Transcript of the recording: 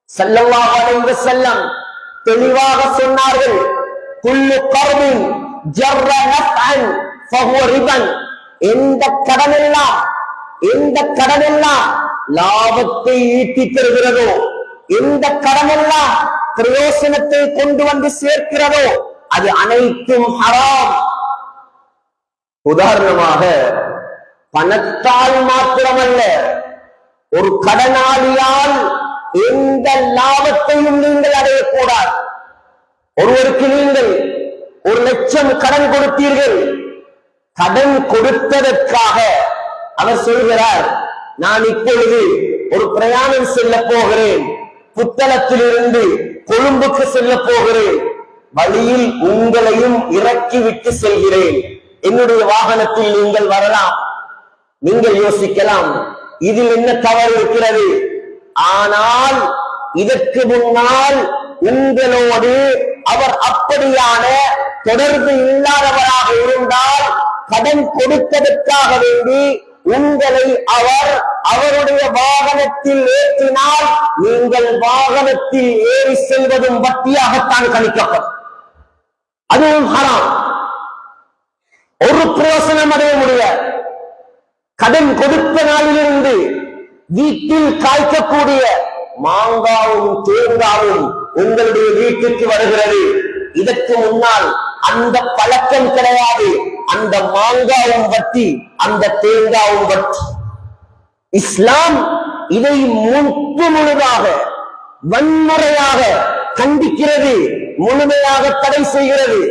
ஸல்லல்லாஹு அலைஹி வஸல்லம் தெளிவாக சொன்னார்கள், குல்லு கர்பின் ஜர்ர நஃஅன் ஃபஹுவ ரிபன். எந்த கடனெல்லாம் லாபத்தை ஈட்டி தருகிறதோ, எந்த கடனெல்லாம் பிரயோசனத்தை கொண்டு வந்து சேர்க்கிறதோ அது அனைத்தும் ஹராம். உதாரணமாக, பணத்தால் மாத்திரமல்ல, ஒரு கடனாளியால் எந்த லாபத்தையும் நீங்கள் அடையக்கூடாது. ஒருவருக்கு நீங்கள் 1 லட்சம் கடன் கொடுத்தீர்கள். கடன் கொடுத்ததற்காக அவர் சொல்கிறார், நான் இப்பொழுது ஒரு பிரயாணம் செல்ல போகிறேன், புத்தளத்திலிருந்து கொழும்புக்கு செல்ல போகிறேன், வழியில் உங்களையும் இறக்கி விட்டு செல்கிறேன், என்னுடைய வாகனத்தில் நீங்கள் வரலாம். நீங்கள் யோசிக்கலாம், இதில் என்ன தவறு இருக்கிறது? ஆனால் இதற்கு முன்னால் உங்களோடு அவர் அப்படியான தொடர்பு இல்லாதவராக இருந்தால், கடன் கொடுத்ததற்காக வேண்டி உங்களை அவர் அவருடைய வாகனத்தில் ஏற்றினால் நீங்கள் வாகனத்தில் ஏறி செல்வதும் வட்டியாகத்தான் கணிக்கப்படும். அதுவும் ஹராம். ஒரு பிரயோசனம் அடைய முடியாது. கடன் கொடுத்த நாளிலிருந்து வீட்டில் காய்க்கக்கூடிய மாங்காவும் தேங்காவும் உங்களுடைய வீட்டுக்கு வருகிறது. இதற்கு முன்னால் அந்த பழக்கம் கிடையாது. அந்த மாங்காவும் வட்டி, அந்த தேங்காவும் வட்டி. இஸ்லாம் இதை முழுதாக வன்முறையாக கண்டிக்கிறது, முழுமையாக தடை செய்கிறது.